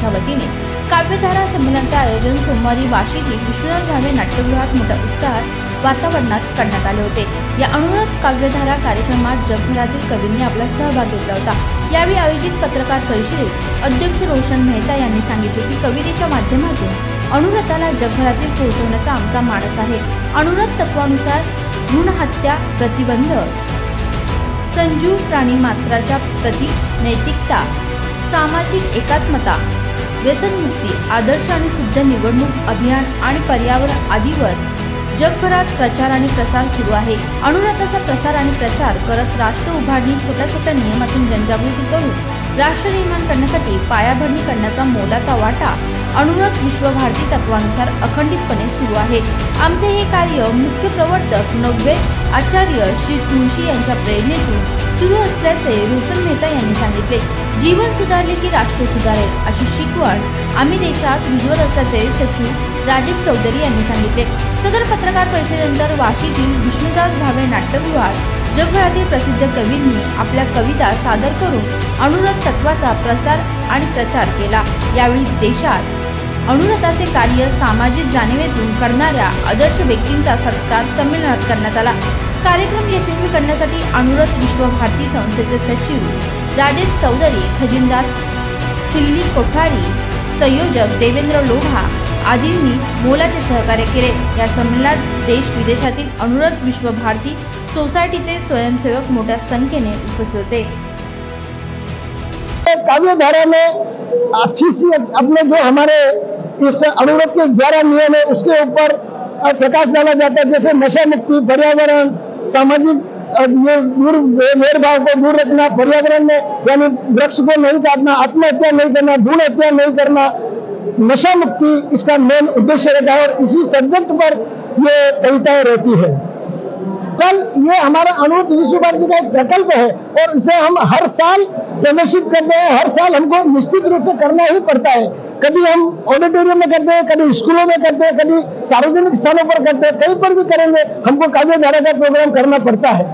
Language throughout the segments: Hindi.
यांच्या वतीने काव्यधारा संमेलनाचे आयोजन सोमवारी वाशीतील विश्वनाथ भावे नाट्यगृहात मोठ्या उत्साहात वातावरणात करण्यात आले होते। या अनुराध काव्यधारा कार्यक्रमात जगभरातील कवींनी आपला सहभाग घेतला होता। यावेळी आयोजित पत्रकार परिषदेत अध्यक्ष रोशन मेहता यांनी सांगितले की कवितेच्या माध्यमातून अनुराधाला जगभरातील पोहोचवण्याचा आमचा मानस आहे। अनुराध तत्वानुसार भ्रूण हत्या प्रतिबंध, संजीव प्राणी मात्राच्या प्रति नैतिकता, सामाजिक एकात्मता, व्यसनमुक्ती, आदर्श आणि शुद्ध निवडणूक अभियान आणि पर्यावरण आदीवर जगभरात प्रचार आणि प्रसार सुरू आहे। अनुराधाचा प्रसार आणि प्रचार करत राष्ट्र उभारणी छोट्या छोट्या नियमातून जनजागृती करून राष्ट्र निर्माण करण्यासाठी पायाभरणी करण्याचा मोलाचा वाटा अनुराध विश्वभारती तत्वानुसार अखंडितपणे सुरू आहे। आमचे हे कार्य मुख्य प्रवर्तक नववे आचार्य श्री तुळशी यांच्या प्रेरणेतून सुरू असल्याचे रोशन मेहता यांनी सांगितले। जीवन सुधारले की राष्ट्र सुधारेल अशी शिकवण आम्ही देशात रुजवत असल्याचे सचिव राजेश चौधरी यांनी सांगितले। सदर पत्रकार परिषदेनंतर वाशीतील विष्णुदास भावे नाट्यगृहात जगभरातील प्रसिद्ध कवींनी आपल्या कविता सादर करून अनुराध तत्वाचा प्रसार आणि प्रचार केला। यावेळी देशात अनुराधाचे कार्य सामाजिक जाणीवेतून करणाऱ्या आदर्श व्यक्तींचा सत्कार संमेलनात करण्यात आला। कार्यक्रम यशस्वी करण्यासाठी अनुराध विश्वभारती संस्थेचे सचिव राजेश चौधरी, खजिनदार खिल्ली कोठारी, संयोजक देवेंद्र लोढा आदींनी मोलाचे सहकार्य केले। या संमेलनात देश विदेशातील अनुराध विश्वभारती सोसायटीचे स्वयंसेवक मोठ्या संख्येने उपस्थित होते। काव्यधारा में अच्छी सी अपने जो हमारे इस अनुरोध के 11 नियम है उसके ऊपर प्रकाश डाला जाता है, जैसे नशा मुक्ति, पर्यावरण, सामाजिक भेदभाव को दूर रखना, पर्यावरण में यानी वृक्ष को नहीं काटना, आत्महत्या नहीं करना, भ्रूण हत्या नहीं करना, नशा मुक्ति इसका मेन उद्देश्य रहता है और इसी सब्जेक्ट पर ये कविताएं रहती है। कल ये हमारा अनुरोध विश्वभारती का एक प्रकल्प है और इसे हम हर साल प्रदर्शित करते हैं। हर साल हमको निश्चित रूप से करना ही पड़ता है। कभी हम ऑडिटोरियम में करते हैं, कभी स्कूलों में करते हैं, कभी सार्वजनिक स्थानों पर करते हैं, कहीं पर भी करेंगे हमको काव्यधारा का प्रोग्राम करना पड़ता है।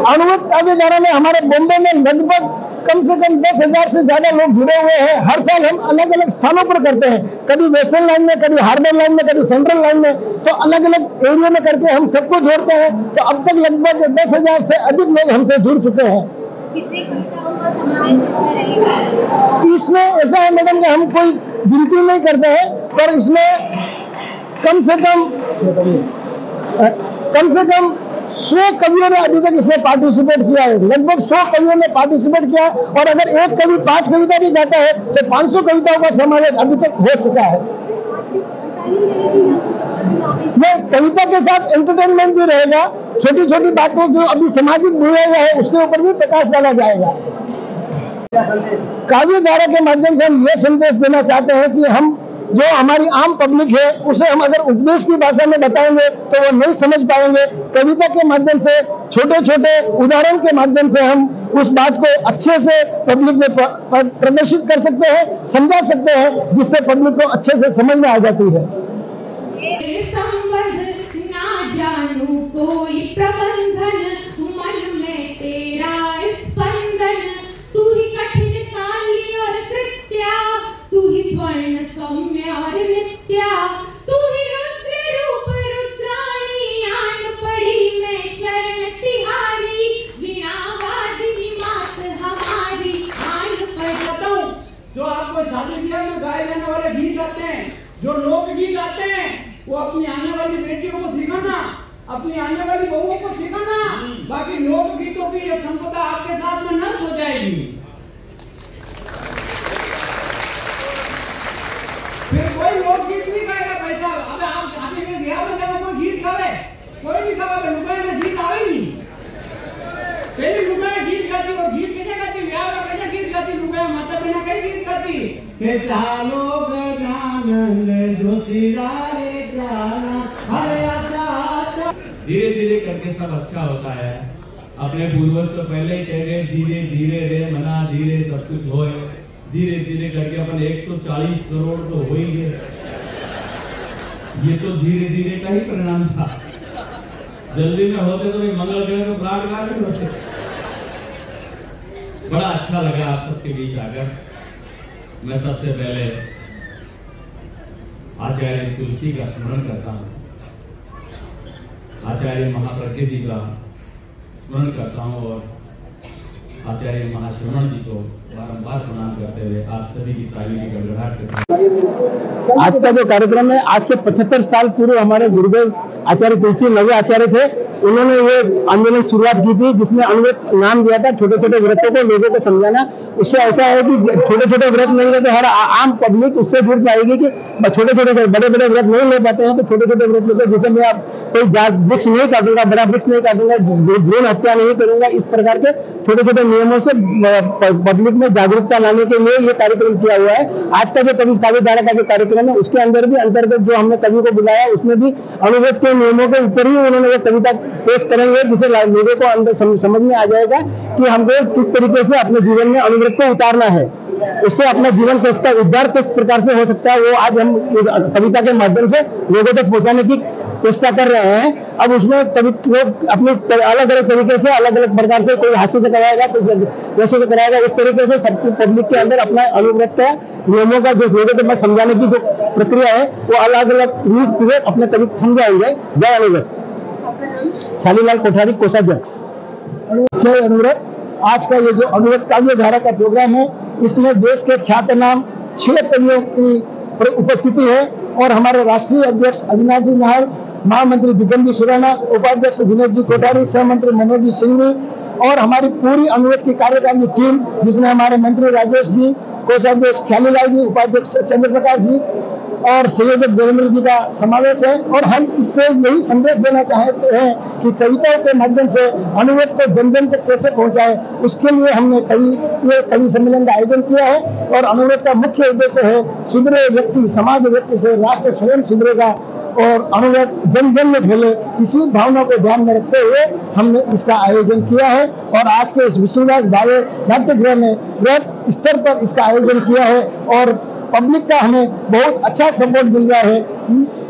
अनुरोध काव्यधारा में हमारे बॉम्बे में लगभग कम से कम 10,000 से ज्यादा लोग जुड़े हुए हैं। हर साल हम अलग अलग स्थानों पर करते हैं, कभी वेस्टर्न लाइन में, कभी हार्बर लाइन में, कभी सेंट्रल लाइन में, तो अलग अलग एरिया में करके हम सबको जोड़ते हैं। तो अब तक लगभग 10,000 से अधिक लोग हमसे जुड़ चुके हैं। कितने कविताओं का समावेश इसमें रहेगा? इसमें ऐसा है मैडम कि हम कोई गिनती नहीं करते हैं, पर इसमें कम से कम 100 कवियों ने अभी तक इसमें पार्टिसिपेट किया है। लगभग 100 कवियों ने पार्टिसिपेट किया और अगर एक कवि 5 कविता भी गाता है तो 500 कविताओं का समावेश अभी तक हो चुका है। ये कविता के साथ एंटरटेनमेंट भी रहेगा, छोटी छोटी बातों जो अभी सामाजिक बुराइयां है उसके ऊपर भी प्रकाश डाला जाएगा। काव्यधारा के माध्यम से हम ये संदेश देना चाहते हैं कि हम जो हमारी आम पब्लिक है उसे हम अगर उपदेश की भाषा में बताएंगे तो वो नहीं समझ पाएंगे। कविता के माध्यम से, छोटे छोटे उदाहरण के माध्यम से हम उस बात को अच्छे से पब्लिक में प्रदर्शित कर सकते हैं, समझा सकते हैं, जिससे पब्लिक को अच्छे से समझ में आ जाती है। ना जानू कोई प्रबंधन, मन में तेरा स्पंदन, तू ही कठिन काली और कृत्या, तू ही स्वर्ण सौम्य और नित्या, तू ही रुद्र रूप रुद्राणी, आन पड़ी मैं शरण तिहारी, वीणावादिनी मात हमारी, आन पड़ी। जो आपको शादी ब्याह में गाए जाने वाले गीत आते हैं, जो लोक गीत आते हैं, वो अपनी आने वाली बेटियों को सिखाना, अपनी आने वाली बहुओं को सिखाना। बाकी लोक गीतों की ये संपदा आपके साथ में नष्ट हो जाएगी। फिर कोई लोकगीत नहीं गाएगा भाई साहब। अब आप शादी में ब्याह में जब कोई गीत गावे, कोई भी गावे, लुगाई में गीत आवे नहीं। पहले लुगाई गीत गाती, वो गीत कैसे गाती, ब्याह में कैसे गीत गाती, लुगाई माता बिना कई गीत गाती के चालो गजानंद जोशीरा रे जाना, अरे आजा आजा। धीरे धीरे करके सब अच्छा होता है। अपने पूर्वज तो पहले ही कह गए धीरे धीरे रे मना, धीरे सब कुछ होए। धीरे धीरे करके अपन 140 करोड़ तो हो ही गए। ये तो धीरे धीरे का ही परिणाम था। जल्दी में होते तो मंगल ग्रह को प्लाट होते। बड़ा अच्छा लगा आप सबके बीच आकर। मैं सबसे पहले आचार्य तुलसी का स्मरण करता हूँ, आचार्य महाप्रज्ञ जी का स्मरण करता हूँ और आचार्य महाश्रवण जी को बारंबार प्रणाम करते हुए आप सभी की ताली की गड़गड़ाहट के साथ आज का जो कार्यक्रम है, आज से 75 साल पूर्व हमारे गुरुदेव आचार्य तुलसी नवे आचार्य थे, उन्होंने ये आंदोलन शुरुआत की थी जिसमें अनुव्रत नाम दिया था। छोटे छोटे व्रतों को लोगों को समझाना, उससे ऐसा है कि छोटे छोटे व्रत नहीं रहते, हर आम पब्लिक उससे जुड़ पाएगी कि छोटे छोटे बड़े बड़े व्रत नहीं ले पाते हैं तो छोटे छोटे व्रत लेते, जैसे मैं आप कोई वृक्ष नहीं काटूंगा, बड़ा वृक्ष नहीं काटूंगा, भ्रूण हत्या नहीं करूंगा, इस प्रकार के छोटे छोटे नियमों से पब्लिक में जागरूकता लाने के लिए ये कार्यक्रम किया हुआ है। आज का जो कवि काव्यधारा का जो कार्यक्रम है उसके अंदर भी अंतर्गत जो हमने कवि को बुलाया उसमें भी अनुव्रत के नियमों के ऊपर ही उन्होंने वो कविता पेश करेंगे, जिससे लोगों को अंदर समझ में आ जाएगा कि हमको किस तरीके से अपने जीवन में अनुव्रत को उतारना है, उससे अपना जीवन का उसका उद्धार किस प्रकार से हो सकता है, वो आज हम कविता के माध्यम से लोगों तक पहुंचाने की चेष्टा कर रहे हैं। अब उसमें कवि लोग अपने अलग अलग तरीके से अलग अलग प्रकार से, कोई हास्य से कराएगा, कोई वैसे से कराएगा, इस तरीके से सबकी पब्लिक के अंदर अपना अनुव्रत का नियमों का जो लोगों के पास समझाने की जो प्रक्रिया है वो अलग अलग रूप से अपने कवि समझाएंगे। जय अनुव्रत। खालीलाल कोठारी, कोषाध्यक्ष। जय अनुव्रत। आज का ये जो अनुव्रत काव्यधारा का प्रोग्राम है, इसमें देश के ख्यातनाम 6 कवियों की उपस्थिति है और हमारे राष्ट्रीय अध्यक्ष अविनाश जी नाहर, महामंत्री बिक्रम जी सुराना, उपाध्यक्ष विनोद जी कोठारी, सहमंत्री मनोज जी सिंघवी और हमारी पूरी अनुव्रत की कार्यकारिणी टीम, जिसमें हमारे मंत्री राजेश जी, कोषाध्यक्ष ख्यालीलाल जी, उपाध्यक्ष चंद्र प्रकाश जी और संयोजक देवेंद्र जी का समावेश है। और हम इससे यही संदेश देना चाहते हैं कि कविताओं के माध्यम से अनुव्रत को जन जन तक कैसे पहुंचाए, उसके लिए हमने कवि सम्मेलन का आयोजन किया है। और अनुव्रत का मुख्य उद्देश्य है सुधरे व्यक्ति समाज व्यक्ति से राष्ट्र स्वयं सुधरेगा और अनुव्रत जन जन में फैले, इसी भावना को ध्यान में रखते हुए हमने इसका आयोजन किया है। और आज के इस विष्णुदास भावे नाट्यगृह में वृहद स्तर पर इसका आयोजन किया है और पब्लिक का हमें बहुत अच्छा सपोर्ट मिल रहा है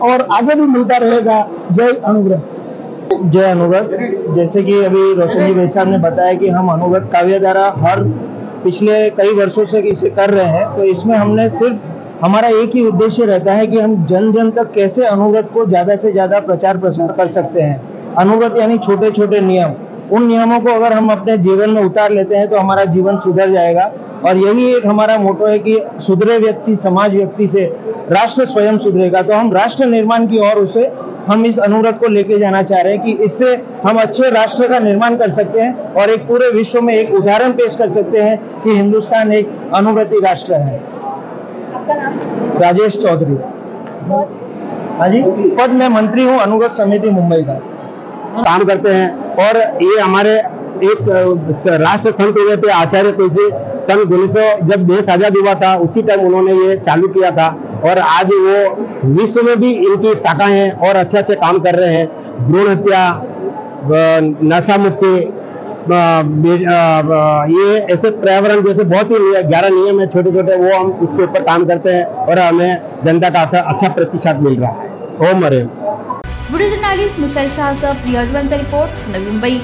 और आगे भी मिलता रहेगा। जय अनुव्रत। जय अनुव्रत। जैसे कि अभी रोशन जी भाई साहब ने बताया कि हम अनुव्रत काव्यधारा हर पिछले कई वर्षों से इसे कर रहे हैं, तो इसमें हमने सिर्फ हमारा एक ही उद्देश्य रहता है कि हम जन जन तक कैसे अनुव्रत को ज्यादा से ज्यादा प्रचार प्रसार कर सकते हैं। अनुव्रत यानी छोटे छोटे नियम, उन नियमों को अगर हम अपने जीवन में उतार लेते हैं तो हमारा जीवन सुधर जाएगा। और यही एक हमारा मोटो है कि सुधरे व्यक्ति समाज व्यक्ति से राष्ट्र स्वयं सुधरेगा। तो हम राष्ट्र निर्माण की ओर उसे हम इस अनुव्रत को लेके जाना चाह रहे हैं कि इससे हम अच्छे राष्ट्र का निर्माण कर सकते हैं और एक पूरे विश्व में एक उदाहरण पेश कर सकते हैं कि हिंदुस्तान एक अनुव्रती राष्ट्र है। आपका नाम? राजेश चौधरी। हाँ जी, पद में मंत्री हूँ, अनुव्रत समिति मुंबई का काम करते हैं। और ये हमारे एक राष्ट्र संत हुए थे आचार्य तुलसी, सन 1900 जब देश आजाद हुआ था उसी टाइम उन्होंने ये चालू किया था और आज वो विश्व में भी इनकी शाखाएं हैं और अच्छे अच्छे काम कर रहे हैं। भ्रूण हत्या, नशा मुक्ति, ये ऐसे पर्यावरण जैसे बहुत ही 11 नियम है छोटे छोटे, वो हम उसके ऊपर काम करते हैं और हमें जनता का अच्छा प्रतिशत मिल रहा है। ओम हरे। वीडियो जर्नलिस्ट मिशेल शाह, प्रियजवंत रिपोर्ट, नवी मुंबई।